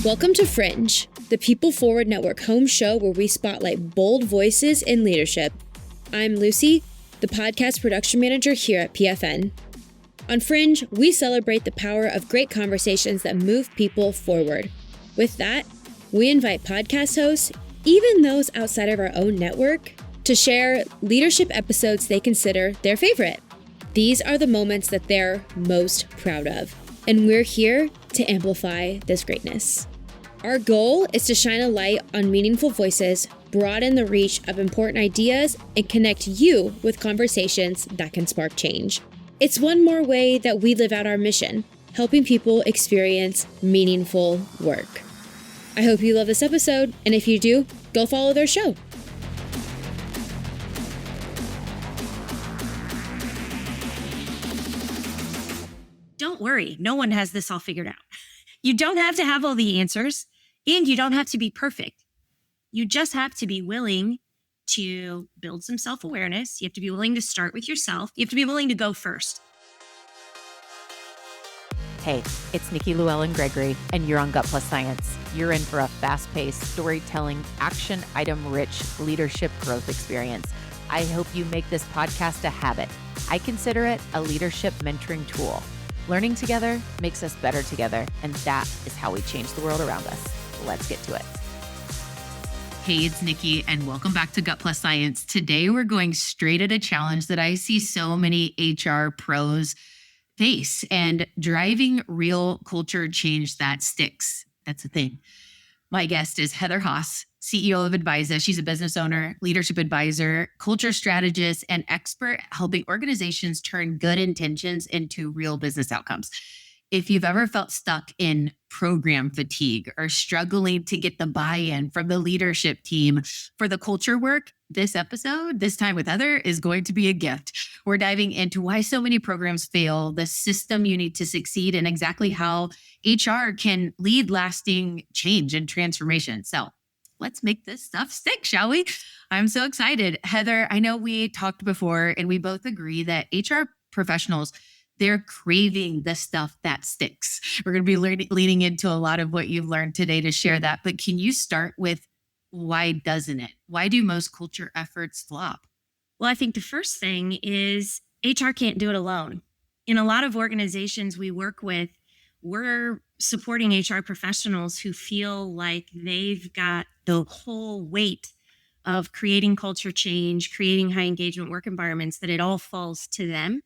Welcome to Fringe, the People Forward Network home show where we spotlight bold voices in leadership. I'm Lucy, the podcast production manager here at PFN. On Fringe, we celebrate the power of great conversations that move people forward. With that, we invite podcast hosts, even those outside of our own network, to share leadership episodes they consider their favorite. These are the moments that they're most proud of, and we're here to amplify this greatness. Our goal is to shine a light on meaningful voices, broaden the reach of important ideas, and connect you with conversations that can spark change. It's one more way that we live out our mission, helping people experience meaningful work. I hope you love this episode, and if you do, go follow their show. Don't worry, no one has this all figured out. You don't have to have all the answers, and you don't have to be perfect. You just have to be willing to build some self-awareness. You have to be willing to start with yourself. You have to be willing to go first. Hey, it's Nikki, Llewellyn Gregory, and you're on Gut Plus Science. You're in for a fast-paced, storytelling, action item-rich leadership growth experience. I hope you make this podcast a habit. I consider it a leadership mentoring tool. Learning together makes us better together, and that is how we change the world around us. Let's get to it. Hey, it's Nikki, and welcome back to Gut Plus Science. Today, we're going straight at a challenge that I see so many HR pros face, and driving real culture change that sticks. That's a thing. My guest is Heather Haas, CEO of Advisa. She's a business owner, leadership advisor, culture strategist, and expert helping organizations turn good intentions into real business outcomes. If you've ever felt stuck in program fatigue or struggling to get the buy-in from the leadership team for the culture work, this episode, This Time with Heather, is going to be a gift. We're diving into why so many programs fail, the system you need to succeed, and exactly how HR can lead lasting change and transformation. So let's make this stuff stick, shall we? I'm so excited. Heather, I know we talked before and we both agree that HR professionals, they're craving the stuff that sticks. We're going to be leaning into a lot of what you've learned today to share that. But can you start with why doesn't it? Why do most culture efforts flop? Well, I think the first thing is HR can't do it alone. In a lot of organizations we work with, we're supporting HR professionals who feel like they've got the whole weight of creating culture change, creating high engagement work environments, that it all falls to them.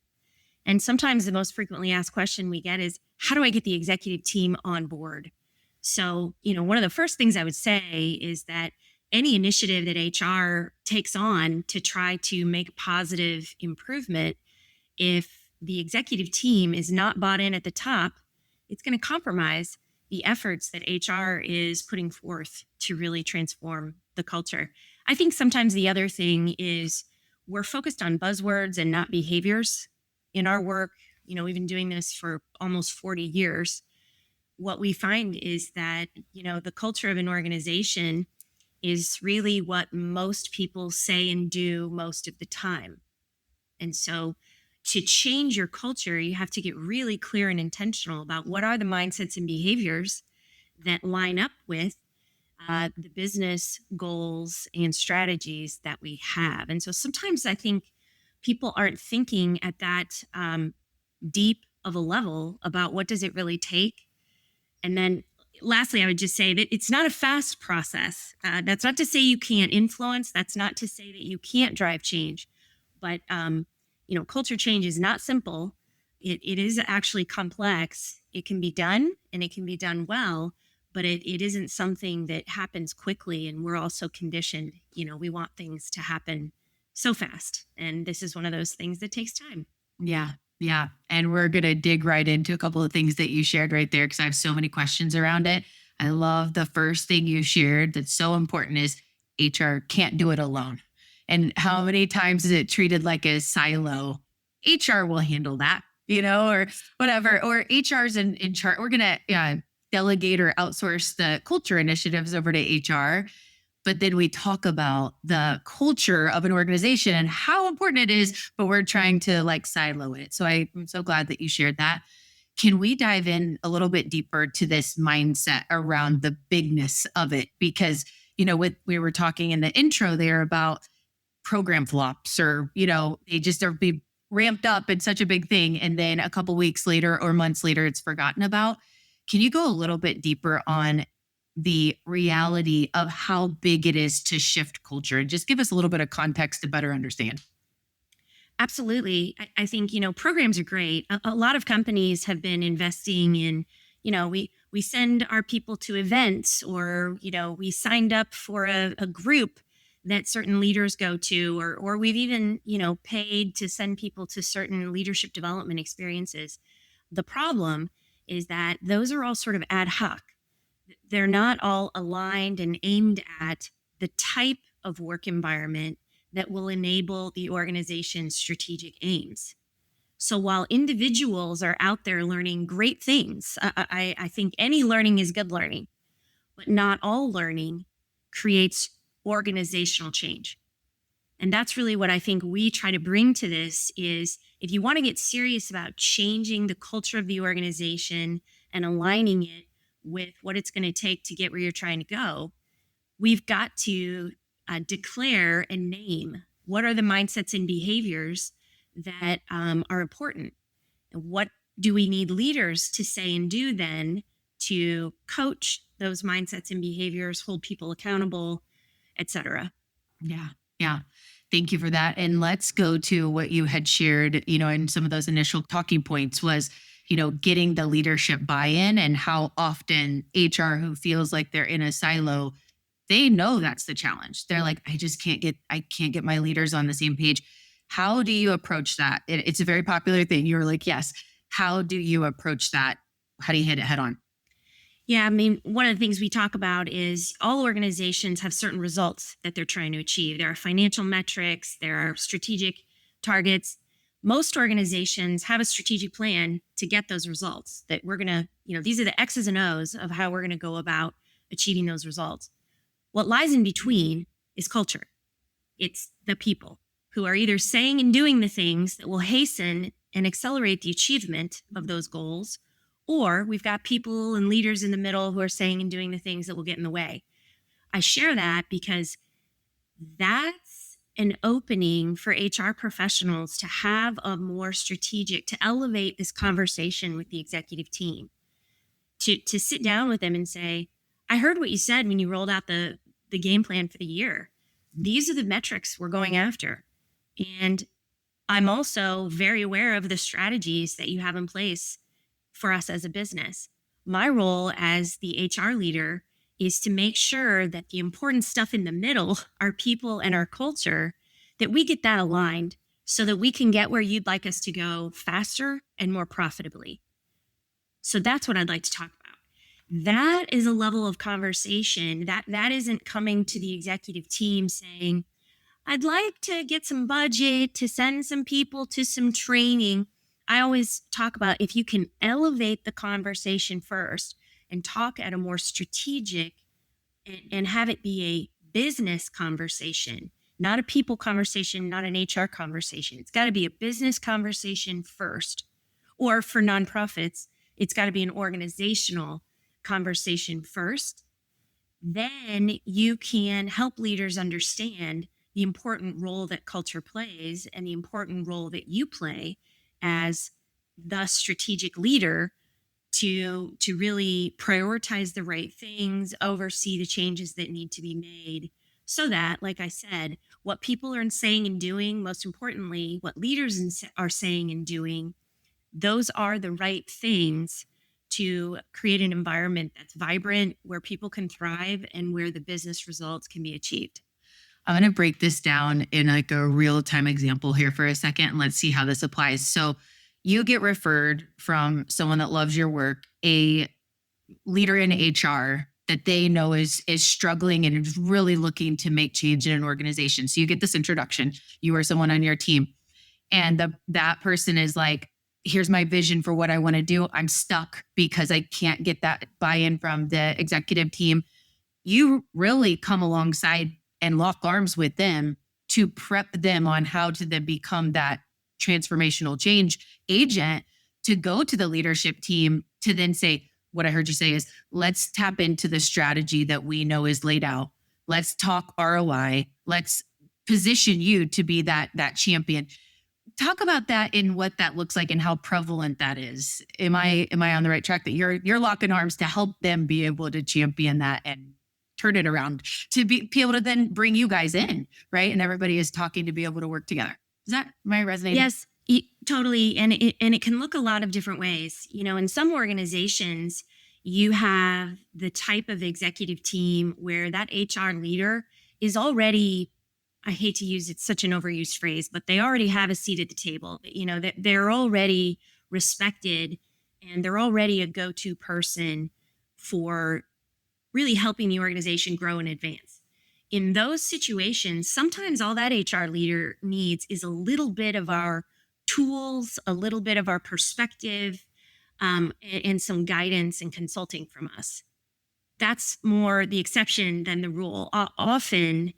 And sometimes the most frequently asked question we get is, how do I get the executive team on board? So, one of the first things I would say is that any initiative that HR takes on to try to make positive improvement, if the executive team is not bought in at the top, it's going to compromise the efforts that HR is putting forth to really transform the culture. I think sometimes the other thing is we're focused on buzzwords and not behaviors. In our work, we've been doing this for almost 40 years. What we find is that, the culture of an organization is really what most people say and do most of the time. And so to change your culture, you have to get really clear and intentional about what are the mindsets and behaviors that line up with the business goals and strategies that we have. And so sometimes I think people aren't thinking at that deep of a level about what does it really take. And then lastly, I would just say that it's not a fast process. That's not to say you can't influence. That's not to say that you can't drive change. But, culture change is not simple. It is actually complex. It can be done and it can be done well, but it isn't something that happens quickly. And we're also conditioned, we want things to happen so fast. And this is one of those things that takes time. Yeah. And we're going to dig right into a couple of things that you shared right there, because I have so many questions around it. I love the first thing you shared that's so important is HR can't do it alone. And how many times is it treated like a silo? HR will handle that, or whatever. Or HR's in charge. We're going to delegate or outsource the culture initiatives over to HR. But then we talk about the culture of an organization and how important it is, but we're trying to silo it. So I'm so glad that you shared that. Can we dive in a little bit deeper to this mindset around the bigness of it? Because, we were talking in the intro there about program flops, or, they just are be ramped up in such a big thing. And then a couple weeks later or months later, it's forgotten about. Can you go a little bit deeper on the reality of how big it is to shift culture? Just give us a little bit of context to better understand. Absolutely. I think, programs are great. A lot of companies have been investing in, we send our people to events, or, we signed up for a group that certain leaders go to, or we've even, paid to send people to certain leadership development experiences. The problem is that those are all sort of ad hoc. They're not all aligned and aimed at the type of work environment that will enable the organization's strategic aims. So while individuals are out there learning great things, I think any learning is good learning, but not all learning creates organizational change. And that's really what I think we try to bring to this is, if you want to get serious about changing the culture of the organization and aligning it with what it's going to take to get where you're trying to go, we've got to declare and name what are the mindsets and behaviors that are important. And what do we need leaders to say and do then to coach those mindsets and behaviors, hold people accountable, et cetera? Yeah. Thank you for that. And let's go to what you had shared, in some of those initial talking points was, getting the leadership buy-in, and how often HR, who feels like they're in a silo, they know that's the challenge. They're like, I can't get my leaders on the same page. How do you approach that? It's a very popular thing. You're like, yes. How do you approach that? How do you hit it head on? Yeah, I mean, one of the things we talk about is all organizations have certain results that they're trying to achieve. There are financial metrics, there are strategic targets. Most organizations have a strategic plan to get those results, that we're going to, these are the X's and O's of how we're going to go about achieving those results. What lies in between is culture. It's the people who are either saying and doing the things that will hasten and accelerate the achievement of those goals, or we've got people and leaders in the middle who are saying and doing the things that will get in the way. I share that because that's an opening for HR professionals to have a more strategic, to elevate this conversation with the executive team, to sit down with them and say, I heard what you said when you rolled out the game plan for the year. These are the metrics we're going after. And I'm also very aware of the strategies that you have in place for us as a business. My role as the HR leader is to make sure that the important stuff in the middle, our people and our culture, that we get that aligned so that we can get where you'd like us to go faster and more profitably. So that's what I'd like to talk about. That is a level of conversation that isn't coming to the executive team saying, I'd like to get some budget to send some people to some training. I always talk about, if you can elevate the conversation first and talk at a more strategic and have it be a business conversation, not a people conversation, not an HR conversation. It's got to be a business conversation first. Or for nonprofits, it's got to be an organizational conversation first. Then you can help leaders understand the important role that culture plays and the important role that you play as the strategic leader to really prioritize the right things, oversee the changes that need to be made, so that, like I said, what people are saying and doing, most importantly, what leaders are saying and doing, those are the right things to create an environment that's vibrant, where people can thrive and where the business results can be achieved. I'm going to break this down in like a real-time example here for a second, and let's see how this applies. So you get referred from someone that loves your work, a leader in HR that they know is struggling and is really looking to make change in an organization. So you get this introduction. You are someone on your team, and that person is like, here's my vision for what I want to do. I'm stuck because I can't get that buy-in from the executive team. You really come alongside and lock arms with them to prep them on how to then become that transformational change agent to go to the leadership team to then say, what I heard you say is, let's tap into the strategy that we know is laid out. Let's talk ROI. Let's position you to be that champion. Talk about that and what that looks like and how prevalent that is. Am I on the right track that you're locking arms to help them be able to champion that and turn it around to be able to then bring you guys in, right? And everybody is talking to be able to work together. Am I resonating? Yes, totally. And it can look a lot of different ways. In some organizations, you have the type of executive team where that HR leader is already, I hate to use it's such an overused phrase, but they already have a seat at the table. They're already respected and they're already a go-to person for really helping the organization grow and advance. In those situations, sometimes all that HR leader needs is a little bit of our tools, a little bit of our perspective, and some guidance and consulting from us. That's more the exception than the rule. Often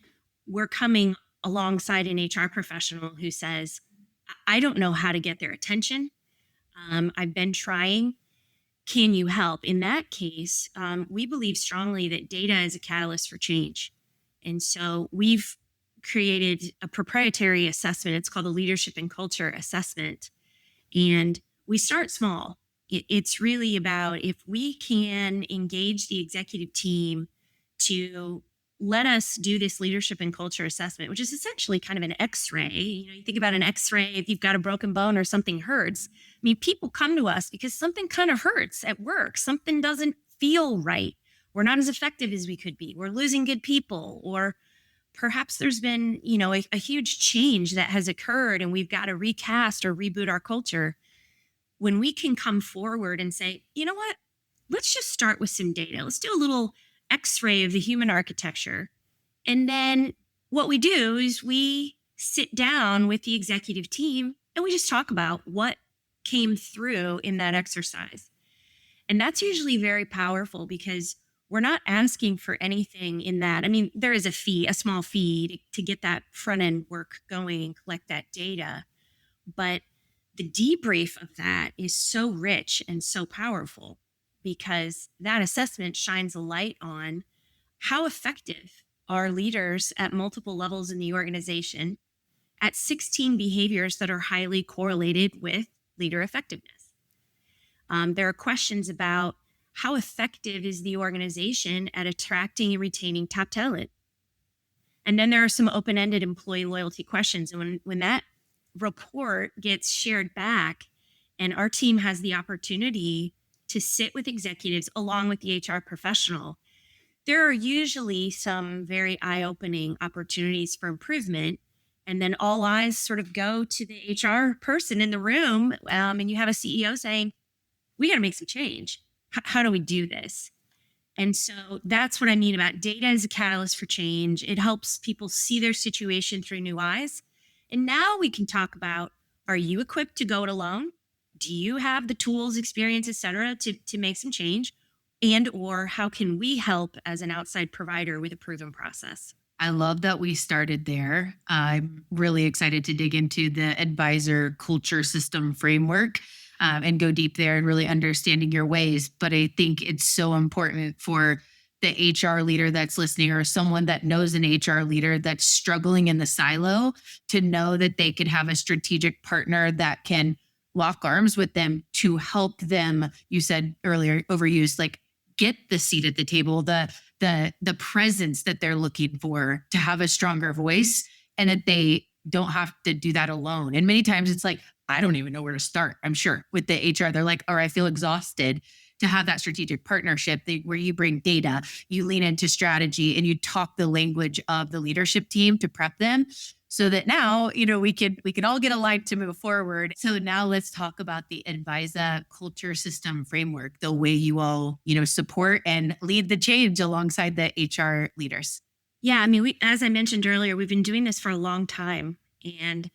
we're coming alongside an HR professional who says, I don't know how to get their attention. I've been trying. Can you help? In that case, we believe strongly that data is a catalyst for change. And so we've created a proprietary assessment. It's called the Leadership and Culture Assessment. And we start small. It's really about if we can engage the executive team to let us do this leadership and culture assessment, which is essentially kind of an X-ray. You think about an X-ray, if you've got a broken bone or something hurts. People come to us because something kind of hurts at work. Something doesn't feel right. We're not as effective as we could be. We're losing good people, or perhaps there's been, a huge change that has occurred and we've got to recast or reboot our culture. When we can come forward and say, you know what, let's just start with some data. Let's do a little X-ray of the human architecture. And then what we do is we sit down with the executive team and we just talk about what came through in that exercise. And that's usually very powerful because we're not asking for anything in that. There is a small fee to get that front end work going and collect that data. But the debrief of that is so rich and so powerful because that assessment shines a light on how effective are leaders at multiple levels in the organization at 16 behaviors that are highly correlated with leader effectiveness. There are questions about how effective is the organization at attracting and retaining top talent. And then there are some open-ended employee loyalty questions. And when that report gets shared back and our team has the opportunity to sit with executives along with the HR professional, there are usually some very eye-opening opportunities for improvement. And then all eyes sort of go to the HR person in the room, and you have a CEO saying, we got to make some change. How do we do this? And so that's what I mean about data as a catalyst for change. It helps people see their situation through new eyes. And now we can talk about, are you equipped to go it alone? Do you have the tools, experience, et cetera, to make some change? And or how can we help as an outside provider with a proven process? I love that we started there. I'm really excited to dig into the advisor culture system framework and go deep there and really understanding your ways. But I think it's so important for the HR leader that's listening or someone that knows an HR leader that's struggling in the silo to know that they could have a strategic partner that can lock arms with them to help them. You said earlier, overused, like get the seat at the table, the presence that they're looking for to have a stronger voice, and that they don't have to do that alone. And many times it's like, I don't even know where to start. I'm sure with the HR, they're like, or I feel exhausted. To have that strategic partnership where you bring data, you lean into strategy, and you talk the language of the leadership team to prep them so that now, we can all get aligned to move forward. So now let's talk about the Advisa culture system framework, the way you all, support and lead the change alongside the HR leaders. Yeah, as I mentioned earlier, we've been doing this for a long time, and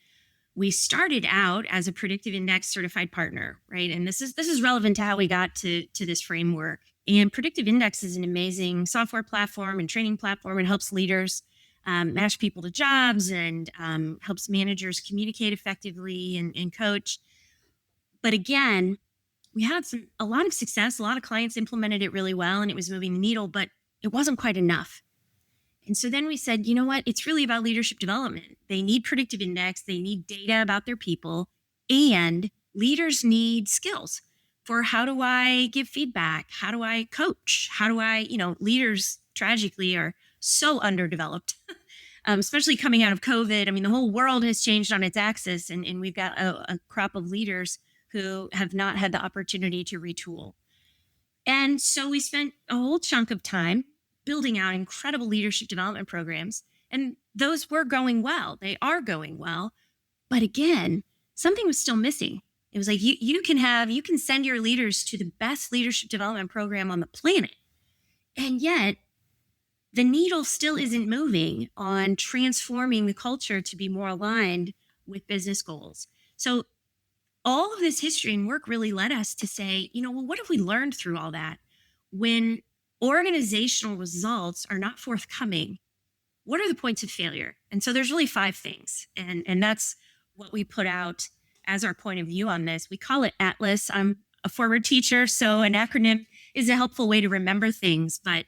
we started out as a predictive index certified partner, right? And this is relevant to how we got to this framework. And predictive index is an amazing software platform and training platform. It helps leaders match people to jobs and helps managers communicate effectively and coach. But again, we had a lot of success. A lot of clients implemented it really well and it was moving the needle, but it wasn't quite enough. And so then we said, you know what? It's really about leadership development. They need predictive index. They need data about their people, and leaders need skills for how do I give feedback? How do I coach? How do I, leaders tragically are so underdeveloped, especially coming out of COVID. I mean, the whole world has changed on its axis, and we've got a crop of leaders who have not had the opportunity to retool. And so we spent a whole chunk of time building out incredible leadership development programs. And those were going well. They are going well. But again, something was still missing. It was like, you can send your leaders to the best leadership development program on the planet. And yet the needle still isn't moving on transforming the culture to be more aligned with business goals. So all of this history and work really led us to say, what have we learned through all that? When organizational results are not forthcoming, what are the points of failure? And so there's really 5 things. And that's what we put out as our point of view on this. We call it A.T.L.A.S. I'm a former teacher, so an acronym is a helpful way to remember things. But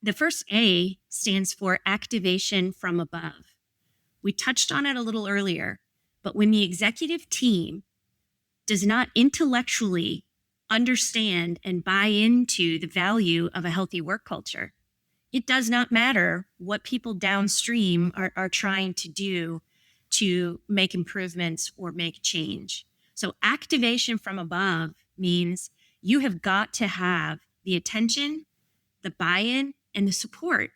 the first A stands for activation from above. We touched on it a little earlier, but when the executive team does not intellectually understand and buy into the value of a healthy work culture, it does not matter what people downstream are trying to do to make improvements or make change. So activation from above means you have got to have the attention, the buy-in, and the support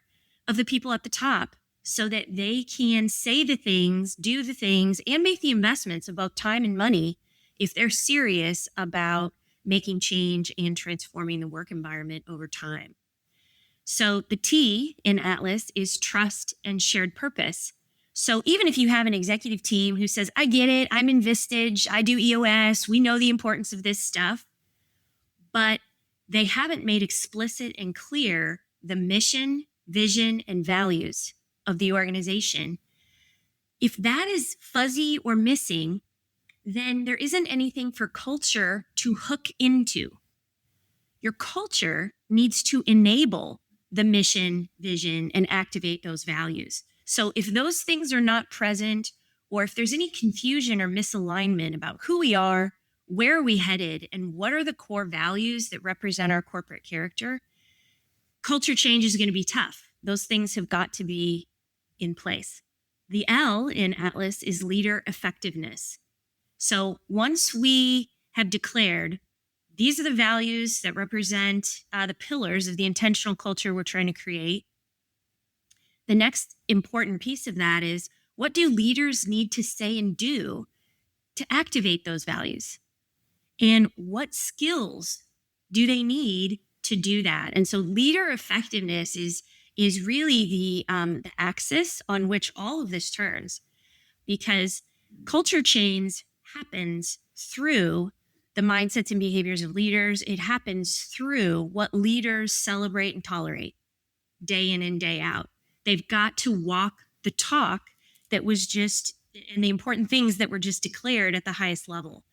of the people at the top so that they can say the things, do the things, and make the investments of both time and money if they're serious about making change and transforming the work environment over time. So the T in A.T.L.A.S is trust and shared purpose. So even if you have an executive team who says, I get it, I'm in Vistage, I do EOS, we know the importance of this stuff, but they haven't made explicit and clear the mission, vision, and values of the organization. If that is fuzzy or missing, then there isn't anything for culture to hook into. Your culture needs to enable the mission, vision, and activate those values. So if those things are not present, or if there's any confusion or misalignment about who we are, where are we headed, and what are the core values that represent our corporate character, culture change is going to be tough. Those things have got to be in place. The L in A.T.L.A.S is leader effectiveness. So once we have declared these are the values that represent the pillars of the intentional culture we're trying to create, the next important piece of that is, what do leaders need to say and do to activate those values? And what skills do they need to do that? And so leader effectiveness is really the axis on which all of this turns, because culture change happens through the mindsets and behaviors of leaders. It happens through what leaders celebrate and tolerate day in and day out. They've got to walk the talk that was just, and the important things that were just declared at the highest level.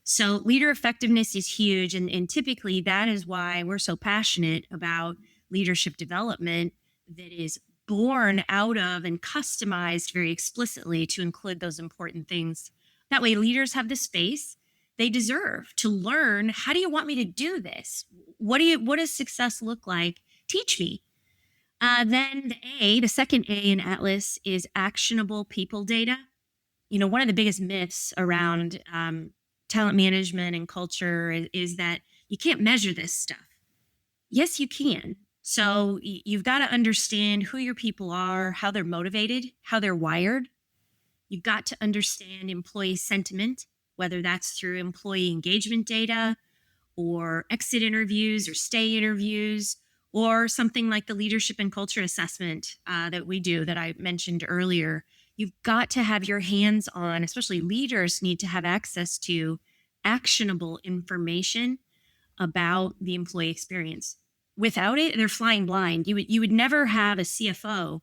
So leader effectiveness is huge. And typically that is why we're so passionate about leadership development that is born out of and customized very explicitly to include those important things. That way leaders have the space they deserve to learn. How do you want me to do this? What does success look like? Teach me. Then the second A in A.T.L.A.S is actionable people data. One of the biggest myths around talent management and culture is that you can't measure this stuff. Yes, you can. So you've got to understand who your people are, how they're motivated, how they're wired. You've got to understand employee sentiment, whether that's through employee engagement data or exit interviews or stay interviews, or something like the leadership and culture assessment that we do that I mentioned earlier. You've got to have your hands on, especially leaders need to have access to actionable information about the employee experience. Without it, they're flying blind. You would never have a CFO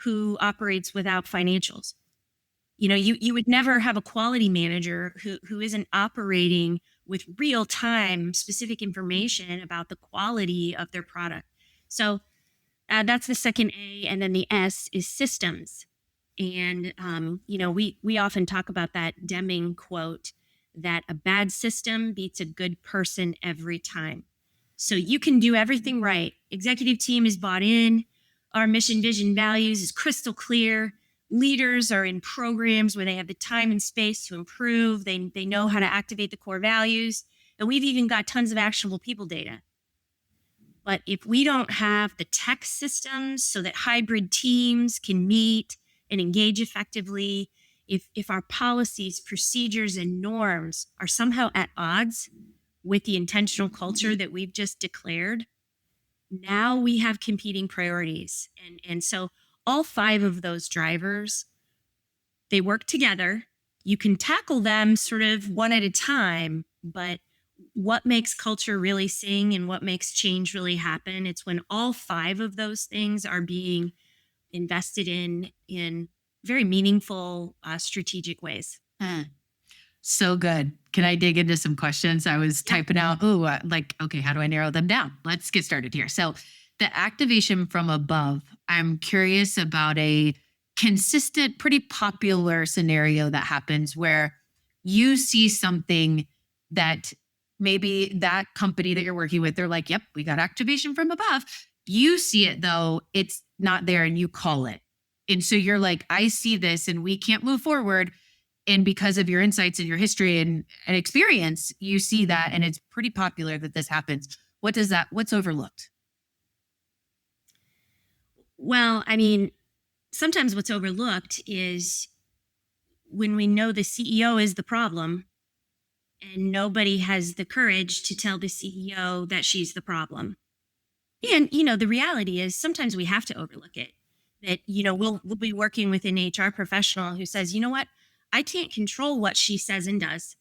who operates without financials. You would never have a quality manager who isn't operating with real time specific information about the quality of their product. So that's the second A. And then the S is systems. And, we often talk about that Deming quote that a bad system beats a good person every time. So you can do everything right. Executive team is bought in. Our mission, vision, values is crystal clear. Leaders are in programs where they have the time and space to improve. They know how to activate the core values. And we've even got tons of actionable people data. But if we don't have the tech systems so that hybrid teams can meet and engage effectively, if our policies, procedures, and norms are somehow at odds with the intentional culture that we've just declared, now we have competing priorities. And so all 5 of those drivers, they work together. You can tackle them sort of one at a time, but what makes culture really sing and what makes change really happen, it's when all 5 of those things are being invested in very meaningful, strategic ways. So good. Can I dig into some questions? I was typing out, okay, how do I narrow them down? Let's get started here. So the activation from above, I'm curious about a consistent, pretty popular scenario that happens where you see something that maybe that company that you're working with, they're like, yep, we got activation from above. You see it though, it's not there and you call it. And so you're like, I see this and we can't move forward. And because of your insights and your history and experience, you see that, and it's pretty popular that this happens. What's overlooked? Well, sometimes what's overlooked is when we know the CEO is the problem and nobody has the courage to tell the CEO that she's the problem. And, the reality is sometimes we have to overlook it. That, we'll be working with an HR professional who says, you know what? I can't control what she says and does.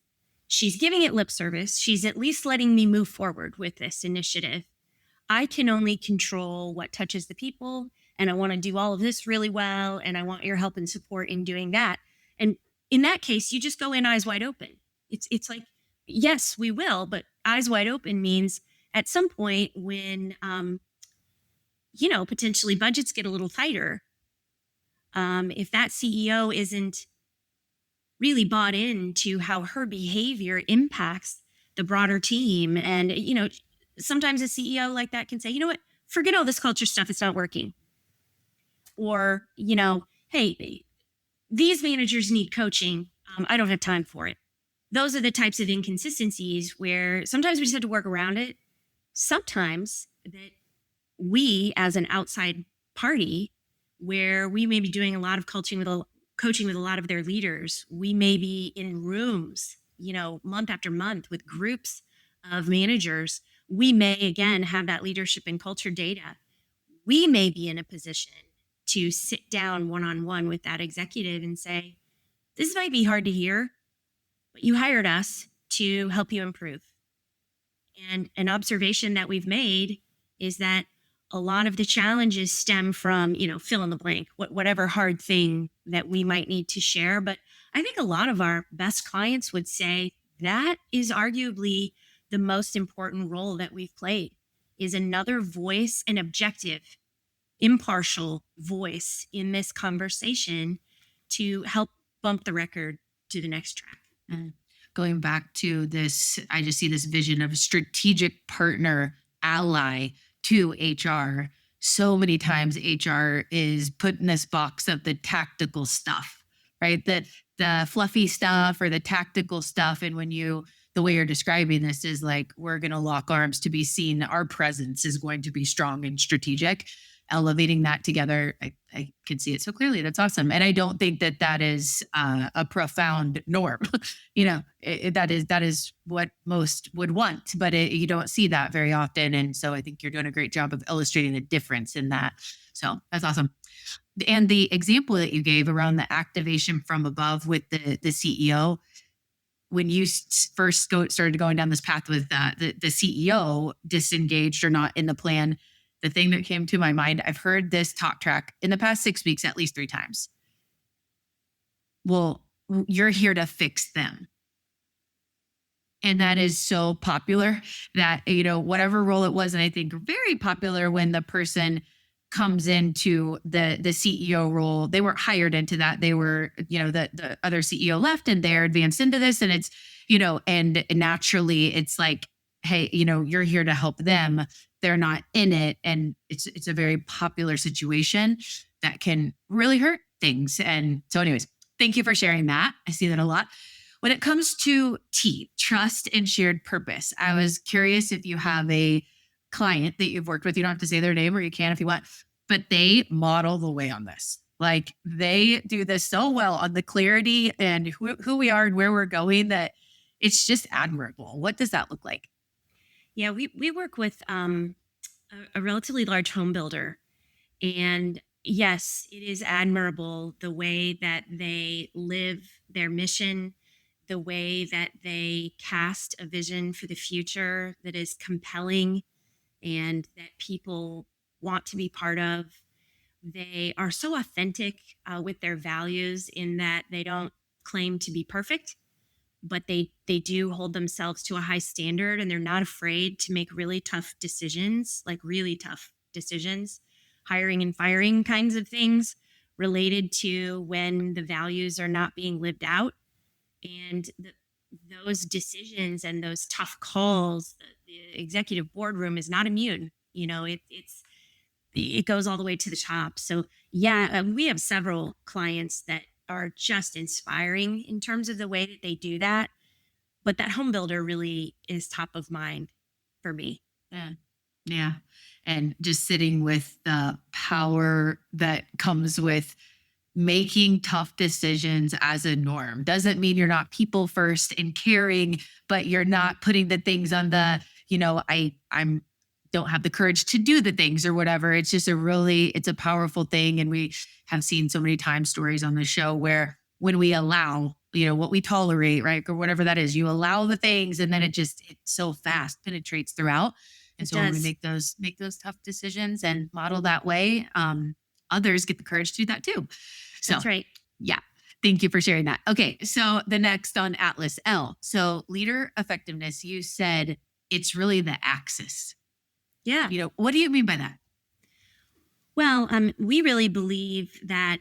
She's giving it lip service. She's at least letting me move forward with this initiative. I can only control what touches the people, and I want to do all of this really well, and I want your help and support in doing that. And in that case, you just go in eyes wide open. It's like, yes, we will, but eyes wide open means at some point when, potentially budgets get a little tighter, if that CEO isn't really bought into how her behavior impacts the broader team. And, sometimes a CEO like that can say, you know what, forget all this culture stuff. It's not working. Or, hey, these managers need coaching. I don't have time for it. Those are the types of inconsistencies where sometimes we just have to work around it. Sometimes that we as an outside party, where we may be doing a lot of coaching with a lot of their leaders. We may be in rooms, month after month with groups of managers. We may, again, have that leadership and culture data. We may be in a position to sit down one-on-one with that executive and say, this might be hard to hear, but you hired us to help you improve. And an observation that we've made is that a lot of the challenges stem from, fill in the blank, whatever hard thing that we might need to share. But I think a lot of our best clients would say that is arguably the most important role that we've played, is another voice, an objective, impartial voice in this conversation to help bump the record to the next track. Going back to this, I just see this vision of strategic partner, ally to HR. So many times HR is put in this box of the tactical stuff, right? The fluffy stuff or the tactical stuff. And the way you're describing this is like, we're going to lock arms to be seen. Our presence is going to be strong and strategic. Elevating that together, I can see it so clearly. That's awesome. And I don't think that is a profound norm. That is what most would want, but you don't see that very often. And so I think you're doing a great job of illustrating the difference in that. So that's awesome. And the example that you gave around the activation from above with the CEO, when you first started going down this path with the CEO disengaged or not in the plan, the thing that came to my mind, I've heard this talk track in the past 6 weeks, at least 3 times. Well, you're here to fix them. And that is so popular that, whatever role it was, and I think very popular when the person comes into the CEO role, they weren't hired into that. They were, the other CEO left and they're advanced into this. And it's, and naturally it's like, hey, you're here to help them. They're not in it. And it's a very popular situation that can really hurt things. And so anyways, thank you for sharing that. I see that a lot. When it comes to T, trust and shared purpose, I was curious if you have a client that you've worked with. You don't have to say their name, or you can if you want, but they model the way on this. Like they do this so well on the clarity and who we are and where we're going that it's just admirable. What does that look like? Yeah, we work with a relatively large home builder. And yes, it is admirable the way that they live their mission, the way that they cast a vision for the future that is compelling and that people want to be part of. They are so authentic with their values in that they don't claim to be perfect, but they do hold themselves to a high standard, and they're not afraid to make really tough decisions, like really tough decisions, hiring and firing kinds of things related to when the values are not being lived out. And those decisions and those tough calls, the executive boardroom is not immune. It goes all the way to the top. So yeah, we have several clients that are just inspiring in terms of the way that they do that. But that home builder really is top of mind for me. Yeah. Yeah. And just sitting with the power that comes with making tough decisions as a norm doesn't mean you're not people first and caring, but you're not putting the things on the, I'm don't have the courage to do the things or whatever. It's just it's a powerful thing. And we have seen so many times stories on the show where when we allow, what we tolerate, right? Or whatever that is, you allow the things and then it so fast penetrates throughout. And so when we make those tough decisions and model that way, others get the courage to do that too. So that's right. Yeah. Thank you for sharing that. Okay. So the next on Atlas L. So leader effectiveness, you said it's really the axis. Yeah. What do you mean by that? Well, we really believe that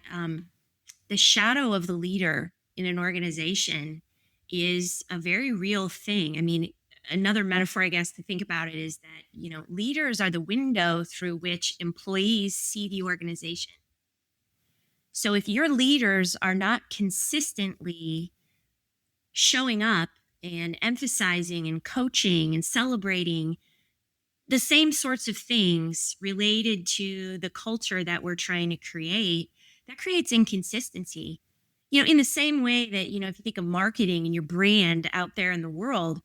the shadow of the leader in an organization is a very real thing. I mean, another metaphor, I guess, to think about it is that, leaders are the window through which employees see the organization. So if your leaders are not consistently showing up and emphasizing and coaching and celebrating the same sorts of things related to the culture that we're trying to create, that creates inconsistency. In the same way that, if you think of marketing and your brand out there in the world,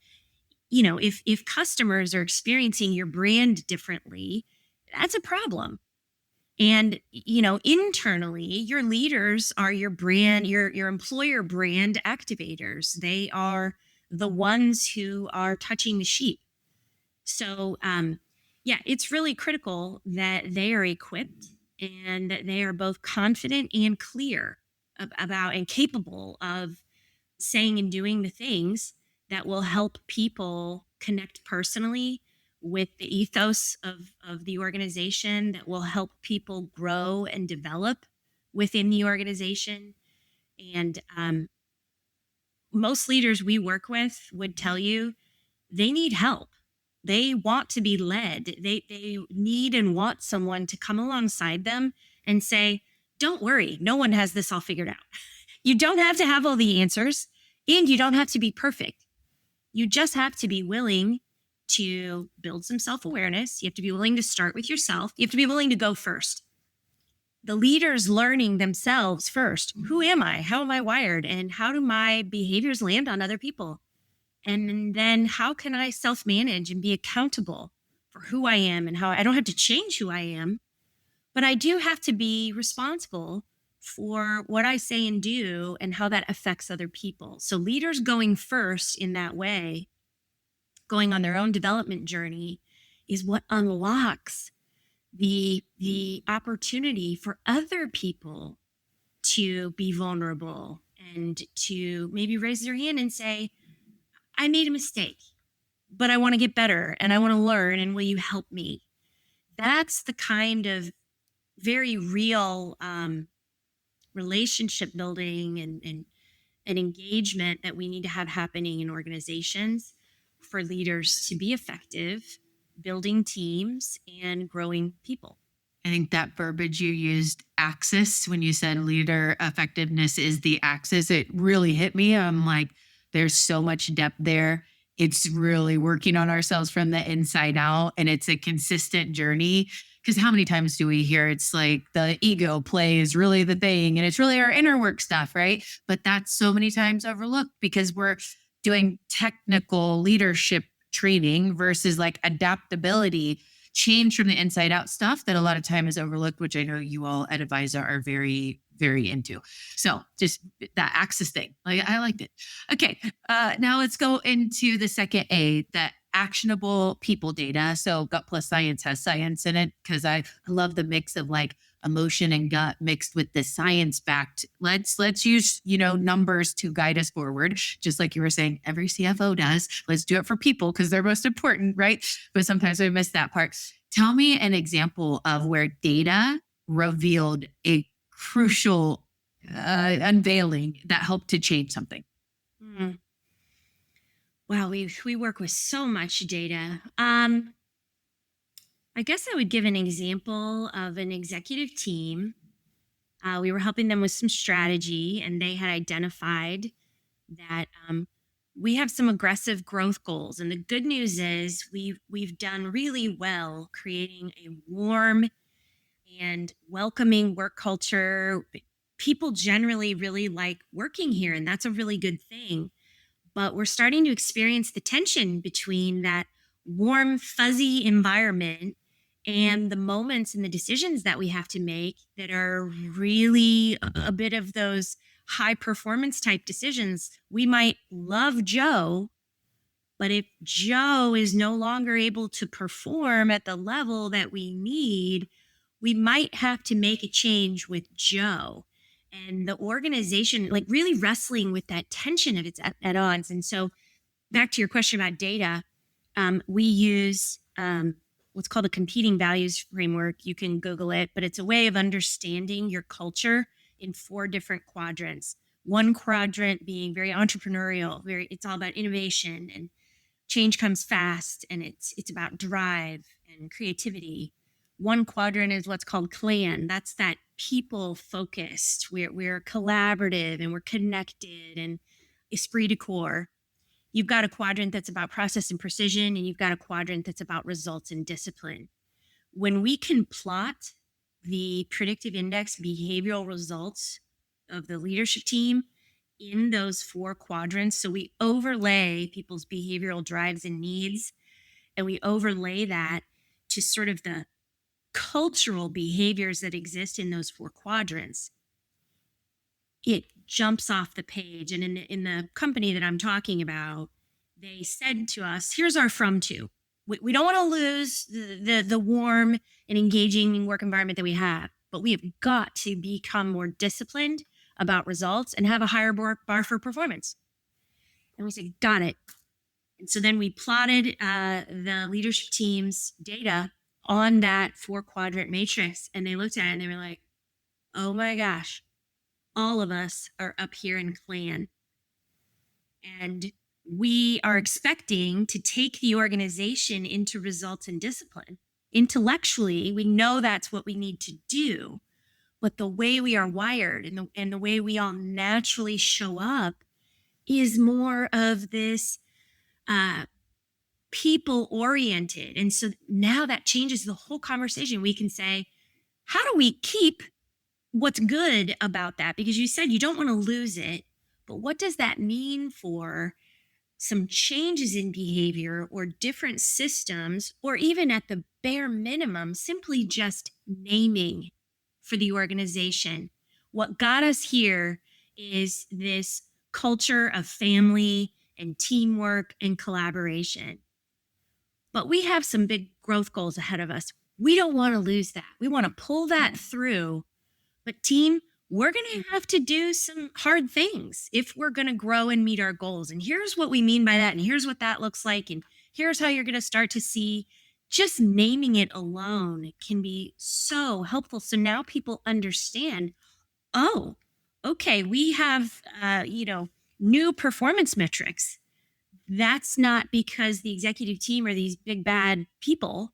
if customers are experiencing your brand differently, that's a problem. And, internally, your leaders are your brand, your employer brand activators. They are the ones who are touching the sheep. So, it's really critical that they are equipped and that they are both confident and clear about and capable of saying and doing the things that will help people connect personally with the ethos of the organization, that will help people grow and develop within the organization. And most leaders we work with would tell you they need help. They want to be led. They need and want someone to come alongside them and say, don't worry, no one has this all figured out. You don't have to have all the answers, and you don't have to be perfect. You just have to be willing to build some self-awareness. You have to be willing to start with yourself. You have to be willing to go first. The leaders learning themselves first. Who am I? How am I wired? And how do my behaviors land on other people? And then how can I self-manage and be accountable for who I am and how I don't have to change who I am, but I do have to be responsible for what I say and do and how that affects other people. So leaders going first in that way, going on their own development journey, is what unlocks the opportunity for other people to be vulnerable and to maybe raise their hand and say, I made a mistake, but I want to get better and I want to learn. And will you help me? That's the kind of very real relationship building and engagement that we need to have happening in organizations for leaders to be effective, building teams and growing people. I think that verbiage you used, axis, when you said leader effectiveness is the axis, it really hit me. I'm like, there's so much depth there. It's really working on ourselves from the inside out, and it's a consistent journey. Because how many times do we hear it's like the ego play is really the thing, and it's really our inner work stuff, right? But that's so many times overlooked because we're doing technical leadership training versus like adaptability, change from the inside out stuff that a lot of time is overlooked, which I know you all at Advisa are very, very into. So just that axis thing, like I liked it. Okay, now let's go into the second A, that actionable people data. So Gut Plus Science has science in it because I love the mix of like emotion and gut mixed with the science backed. Let's use, numbers to guide us forward. Just like you were saying, every CFO does. Let's do it for people because they're most important, right? But sometimes we miss that part. Tell me an example of where data revealed a crucial unveiling that helped to change something. Wow, we work with so much data. I guess I would give an example of an executive team. We were helping them with some strategy, and they had identified that we have some aggressive growth goals. And the good news is we've done really well creating a warm and welcoming work culture. People generally really like working here, and that's a really good thing. But we're starting to experience the tension between that warm, fuzzy environment and the moments and the decisions that we have to make that are really a bit of those high performance type decisions. We might love Joe, but if Joe is no longer able to perform at the level that we need, we might have to make a change with Joe. And the organization, like really wrestling with that tension of its at odds. And so back to your question about data, we use what's called a competing values framework. You can Google it, but it's a way of understanding your culture in 4 different quadrants. One quadrant being very entrepreneurial, it's all about innovation and change comes fast, and it's about drive and creativity. One quadrant is what's called clan. That's that people focused. We're collaborative and we're connected and esprit de corps. You've got a quadrant that's about process and precision, and you've got a quadrant that's about results and discipline. When we can plot the predictive index behavioral results of the leadership team in those 4 quadrants, so we overlay people's behavioral drives and needs, and we overlay that to sort of the cultural behaviors that exist in those 4 quadrants, it jumps off the page. And in the company that I'm talking about, they said to us, here's our from to. We don't want to lose the warm and engaging work environment that we have, but we have got to become more disciplined about results and have a higher bar for performance. And we said, got it. And so then we plotted the leadership team's data on that 4 quadrant matrix, and they looked at it and they were like, oh my gosh, all of us are up here in clan. And we are expecting to take the organization into results and discipline. Intellectually, we know that's what we need to do, but the way we are wired and the way we all naturally show up is more of this people oriented. And so now that changes the whole conversation. We can say, how do we keep what's good about that? Because you said you don't want to lose it, but what does that mean for some changes in behavior or different systems, or even at the bare minimum, simply just naming for the organization? What got us here is this culture of family and teamwork and collaboration. But we have some big growth goals ahead of us. We don't want to lose that. We want to pull that through. But team, we're going to have to do some hard things if we're going to grow and meet our goals. And here's what we mean by that. And here's what that looks like. And here's how you're going to start to see. Just naming it alone can be so helpful. So now people understand, oh, okay, we have, new performance metrics. That's not because the executive team are these big bad people.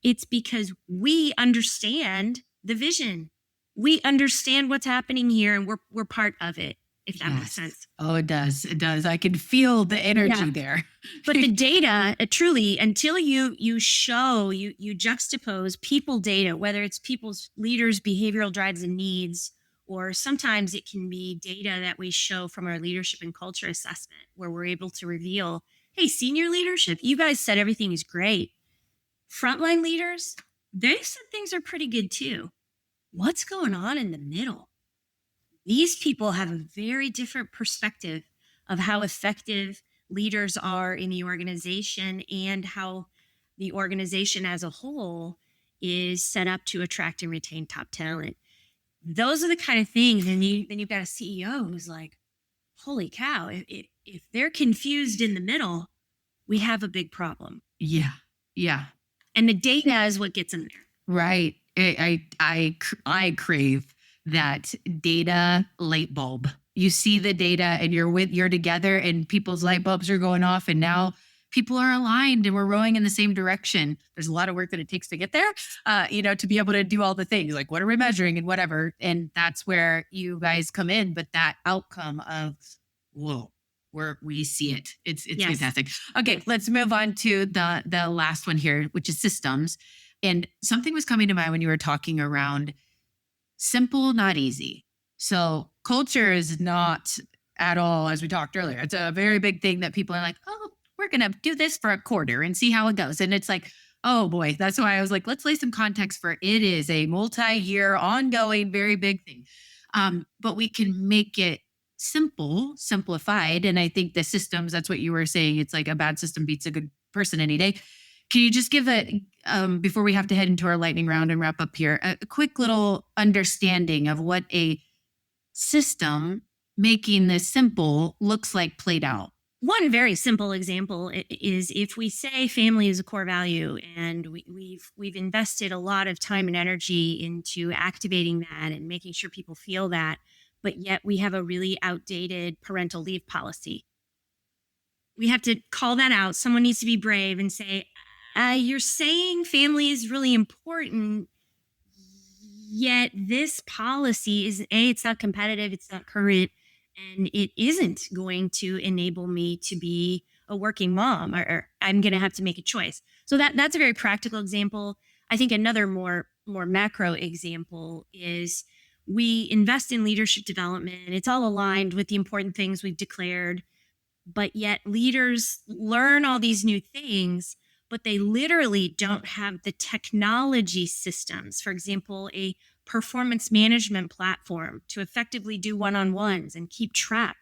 It's because we understand the vision. We understand what's happening here, and we're part of it, if that makes sense. Oh, it does. It does. I can feel the energy there. But the data, truly, until you juxtapose people data, whether it's people's leaders' behavioral drives and needs, or sometimes it can be data that we show from our leadership and culture assessment, where we're able to reveal, hey, senior leadership, you guys said everything is great. Frontline leaders, they said things are pretty good too. What's going on in the middle? These people have a very different perspective of how effective leaders are in the organization and how the organization as a whole is set up to attract and retain top talent. Those are the kind of things. And then you've got a CEO who's like, holy cow, if they're confused in the middle, we have a big problem. Yeah. Yeah. And the data is what gets them there. Right. I crave that data light bulb. You see the data and you're together and people's light bulbs are going off, and now people are aligned and we're rowing in the same direction. There's a lot of work that it takes to get there, to be able to do all the things like what are we measuring and whatever. And that's where you guys come in. But that outcome of, whoa, where we see it. It's Yes. fantastic. Okay, let's move on to the last one here, which is systems. And something was coming to mind when you were talking around simple, not easy. So culture is not at all, as we talked earlier. It's a very big thing that people are like, oh, we're going to do this for a quarter and see how it goes. And it's like, oh boy, that's why I was like, let's lay some context for it is a multi-year, ongoing, very big thing. But we can make it simplified. And I think the systems, that's what you were saying. It's like a bad system beats a good person any day. Can you just give before we have to head into our lightning round and wrap up here, a quick little understanding of what a system making this simple looks like played out? One very simple example is if we say family is a core value, and we've invested a lot of time and energy into activating that and making sure people feel that, but yet we have a really outdated parental leave policy. We have to call that out. Someone needs to be brave and say, you're saying family is really important, yet this policy is, it's not competitive, it's not current, and it isn't going to enable me to be a working mom, or I'm going to have to make a choice. So that's a very practical example. I think another more macro example is we invest in leadership development. It's all aligned with the important things we've declared, but yet leaders learn all these new things, but they literally don't have the technology systems. For example, a performance management platform to effectively do one-on-ones and keep track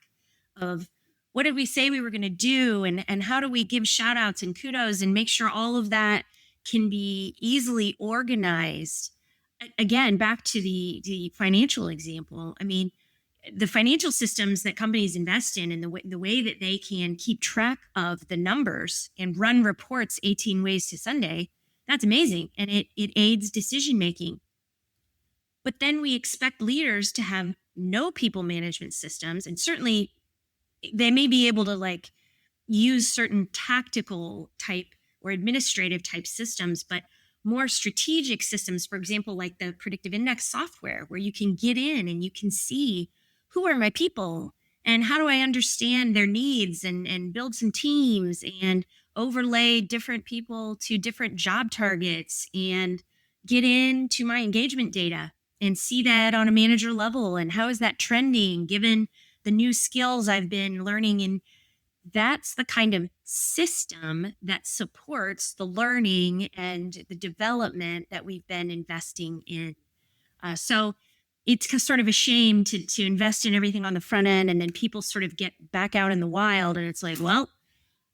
of what did we say we were going to do, and how do we give shout outs and kudos and make sure all of that can be easily organized. Again, back to the financial example. I mean, the financial systems that companies invest in and the way that they can keep track of the numbers and run reports 18 ways to Sunday, that's amazing. And it aids decision making. But then we expect leaders to have no people management systems, and certainly they may be able to use certain tactical type or administrative type systems, but more strategic systems, for example, like the predictive index software, where you can get in and you can see who are my people and how do I understand their needs and build some teams and overlay different people to different job targets and get into my engagement data and see that on a manager level. And how is that trending given the new skills I've been learning? And that's the kind of system that supports the learning and the development that we've been investing in. So it's sort of a shame to invest in everything on the front end, and then people sort of get back out in the wild, and it's like, well,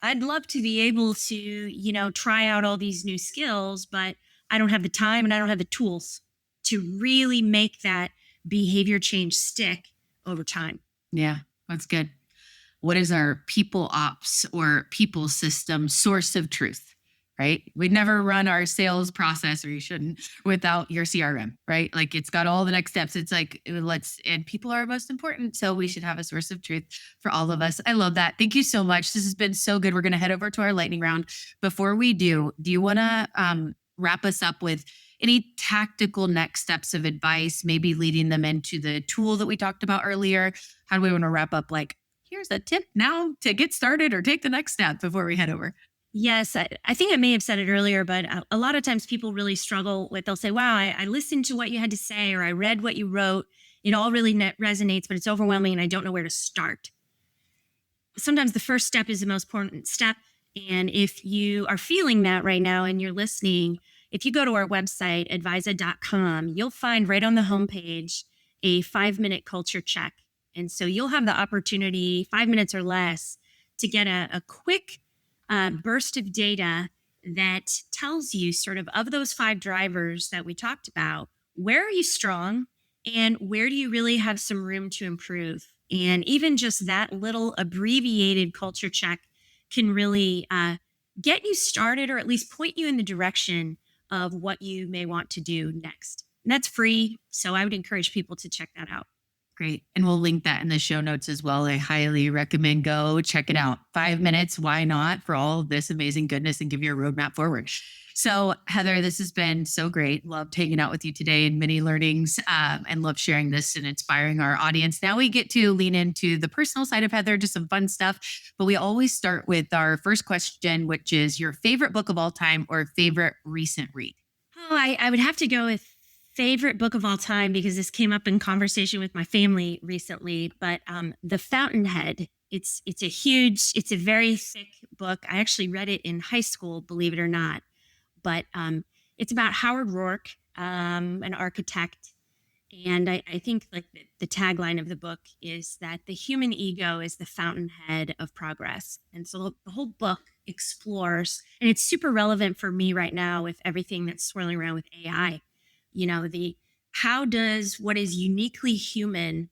I'd love to be able to, try out all these new skills, but I don't have the time and I don't have the tools to really make that behavior change stick over time. Yeah, that's good. What is our people ops or people system source of truth, right? We'd never run our sales process, or you shouldn't, without your CRM, right? Like it's got all the next steps. It's like, and people are most important. So we should have a source of truth for all of us. I love that. Thank you so much. This has been so good. We're going to head over to our lightning round. Before we do you want to wrap us up with any tactical next steps of advice, maybe leading them into the tool that we talked about earlier? How do we want to wrap up? Like, here's a tip now to get started or take the next step before we head over. Yes, I think I may have said it earlier, but a lot of times people really struggle with, they'll say, wow, I listened to what you had to say, or I read what you wrote. It all really resonates, but it's overwhelming and I don't know where to start. Sometimes the first step is the most important step. And if you are feeling that right now and you're listening, if you go to our website, advisa.com, you'll find right on the homepage a 5-minute culture check. And so you'll have the opportunity, 5 minutes or less, to get a quick burst of data that tells you sort of those 5 drivers that we talked about, where are you strong and where do you really have some room to improve? And even just that little abbreviated culture check can really get you started, or at least point you in the direction of what you may want to do next. And that's free. So I would encourage people to check that out. Great. And we'll link that in the show notes as well. I highly recommend go check it out. 5 minutes. Why not, for all of this amazing goodness, and give you a roadmap forward. So Heather, this has been so great. Loved hanging out with you today, and many learnings, and love sharing this and inspiring our audience. Now we get to lean into the personal side of Heather, just some fun stuff. But we always start with our first question, which is your favorite book of all time or favorite recent read. Oh, I would have to go with favorite book of all time, because this came up in conversation with my family recently, but The Fountainhead. It's a very thick book. I actually read it in high school, believe it or not. But it's about Howard Rourke, an architect. And I think like the tagline of the book is that the human ego is the fountainhead of progress. And so the whole book explores, and it's super relevant for me right now with everything that's swirling around with AI. You know, how does what is uniquely human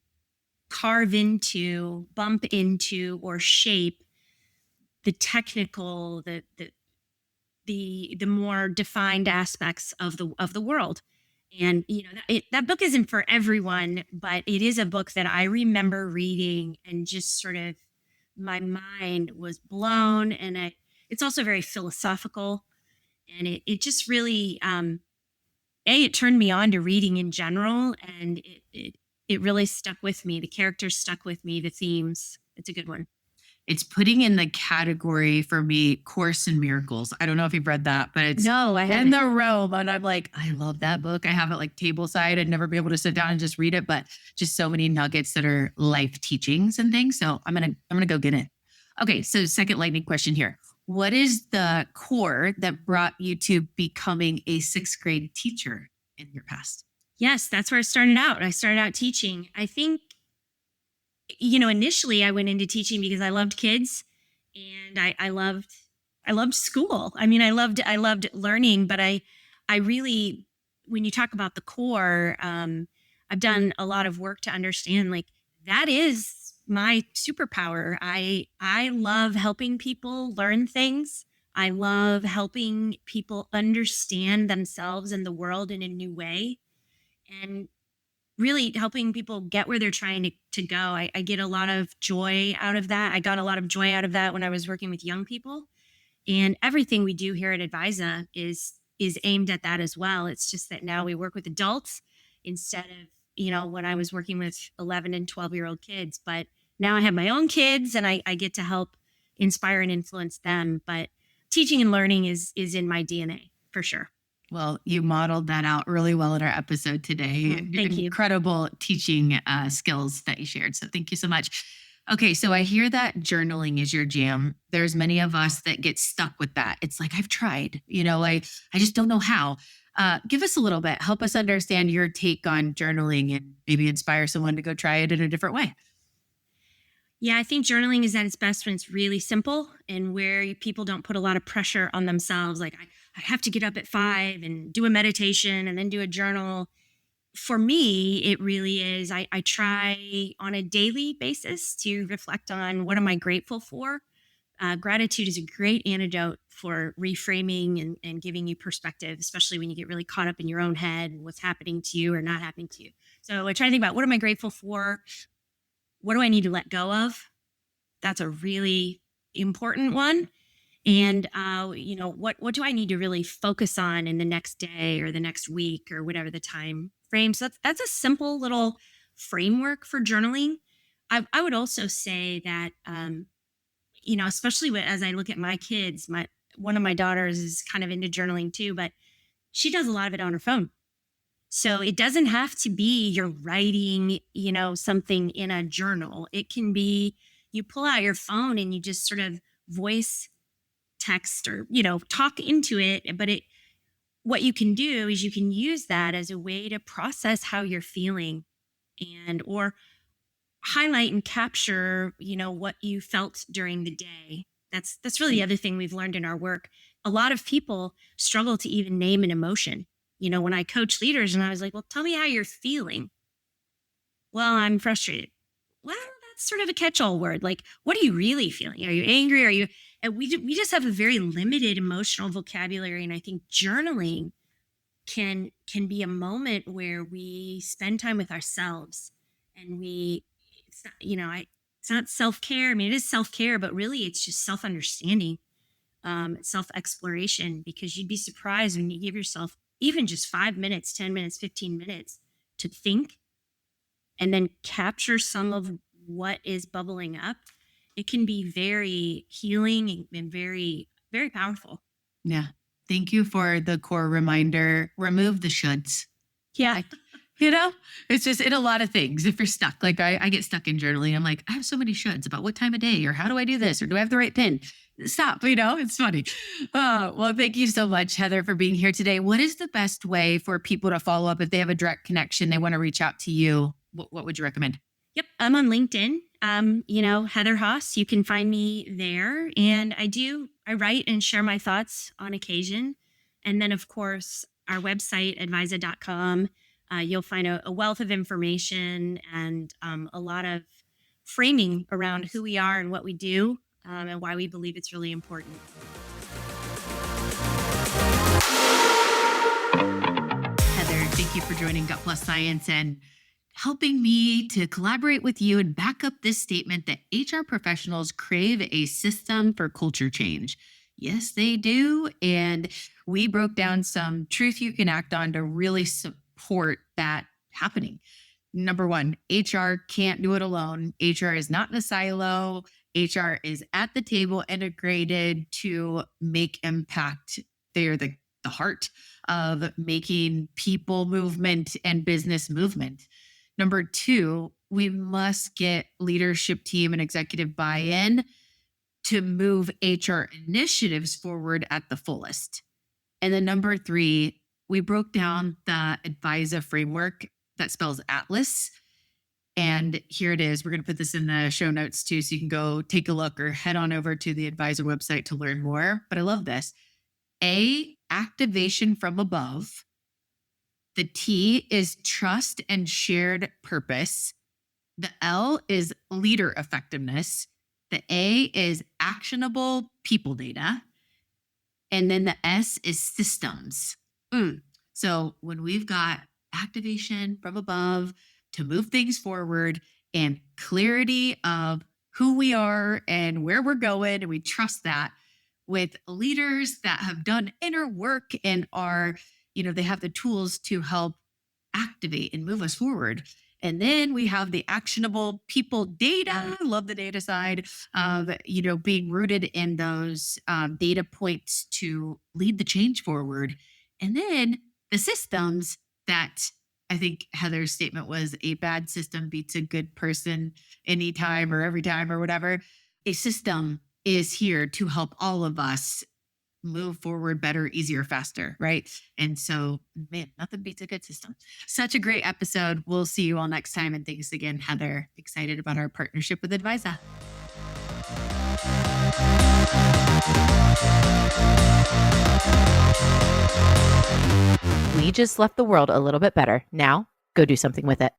carve into, bump into, or shape the technical, the more defined aspects of the world. And you know, that book isn't for everyone, but it is a book that I remember reading and just sort of my mind was blown. And it's also very philosophical, and it just really it turned me on to reading in general, and it really stuck with me. The characters stuck with me, the themes. It's a good one. It's putting in the category for me, Course in Miracles. I don't know if you've read that, but it's no, I haven't. In the realm. And I'm like, I love that book. I have it like tableside. I'd never be able to sit down and just read it, but just so many nuggets that are life teachings and things. So I'm gonna go get it. Okay, so second lightning question here. What is the core that brought you to becoming a 6th grade teacher in your past? Yes, that's where I started out. I started out teaching. I think, you know, initially I went into teaching because I loved kids, and I loved school. I mean, I loved learning, but I really, when you talk about the core, I've done a lot of work to understand, like, that is my superpower. I love helping people learn things. I love helping people understand themselves and the world in a new way, and really helping people get where they're trying to go. I get a lot of joy out of that. I got a lot of joy out of that when I was working with young people. And everything we do here at Advisa is aimed at that as well. It's just that now we work with adults instead of, you know, when I was working with 11 and 12-year-old kids. But now I have my own kids, and I get to help inspire and influence them. But teaching and learning is in my DNA for sure. Well, you modeled that out really well in our episode today. Thank you. Incredible teaching skills that you shared. So thank you so much. Okay, so I hear that journaling is your jam. There's many of us that get stuck with that. It's like, I've tried, you know, I just don't know how. Give us a little bit. Help us understand your take on journaling and maybe inspire someone to go try it in a different way. Yeah, I think journaling is at its best when it's really simple and where people don't put a lot of pressure on themselves. Like, I have to get up at 5 and do a meditation and then do a journal. for me, it really is, I try on a daily basis to reflect on what am I grateful for. Gratitude is a great antidote for reframing and giving you perspective, especially when you get really caught up in your own head and what's happening to you or not happening to you. So I try to think about what am I grateful for? What do I need to let go of? That's a really important one. And what do I need to really focus on in the next day or the next week or whatever the time frame? So that's a simple little framework for journaling. I would also say that especially as I look at my kids, one of my daughters is kind of into journaling too, but she does a lot of it on her phone. So it doesn't have to be you're writing, something in a journal. It can be you pull out your phone and you just sort of voice text or, talk into it. But what you can do is you can use that as a way to process how you're feeling or highlight and capture, what you felt during the day. That's really the other thing we've learned in our work. A lot of people struggle to even name an emotion. When I coach leaders and I was like, well, tell me how you're feeling. Well, I'm frustrated. Well, that's sort of a catch-all word. Like, what are you really feeling? Are you angry? And we just have a very limited emotional vocabulary. And I think journaling can be a moment where we spend time with ourselves and it's not self-care. I mean, it is self-care, but really it's just self-understanding, self-exploration, because you'd be surprised when you give yourself even just 5 minutes, 10 minutes, 15 minutes to think and then capture some of what is bubbling up. It can be very healing and very, very powerful. Yeah. Thank you for the core reminder. Remove the shoulds. Yeah. It's just in a lot of things. If you're stuck, like I get stuck in journaling. I'm like, I have so many shoulds about what time of day or how do I do this or do I have the right pen? Stop, it's funny. Well, thank you so much, Heather, for being here today. What is the best way for people to follow up if they have a direct connection, they want to reach out to you? What would you recommend? Yep. I'm on LinkedIn. Heather Haas, you can find me there. And I write and share my thoughts on occasion. And then of course, our website, Advisa.com, you'll find a wealth of information and a lot of framing around who we are and what we do and why we believe it's really important. Heather, thank you for joining Gut Plus Science and helping me to collaborate with you and back up this statement that HR professionals crave a system for culture change. Yes, they do. And we broke down some truth you can act on to really support that happening. Number one, HR can't do it alone. HR is not in a silo. HR is at the table, integrated to make impact. They are the heart of making people movement and business movement. Number two, we must get leadership team and executive buy-in to move HR initiatives forward at the fullest. And then number three, we broke down the Advisa framework that spells A.T.L.A.S. And here it is. We're going to put this in the show notes too, so you can go take a look or head on over to the Advisa website to learn more. But I love this. A, activation from above. The T is trust and shared purpose. The L is leader effectiveness. The A is actionable people data. And then the S is systems. So when we've got activation from above to move things forward and clarity of who we are and where we're going, and we trust that with leaders that have done inner work and are, they have the tools to help activate and move us forward. And then we have the actionable people data. I love the data side of, being rooted in those data points to lead the change forward. And then the systems that I think Heather's statement was a bad system beats a good person anytime or every time or whatever. A system is here to help all of us move forward better, easier, faster, right? And so, man, nothing beats a good system. Such a great episode. We'll see you all next time. And thanks again, Heather. Excited about our partnership with Advisa. We just left the world a little bit better. Now, go do something with it.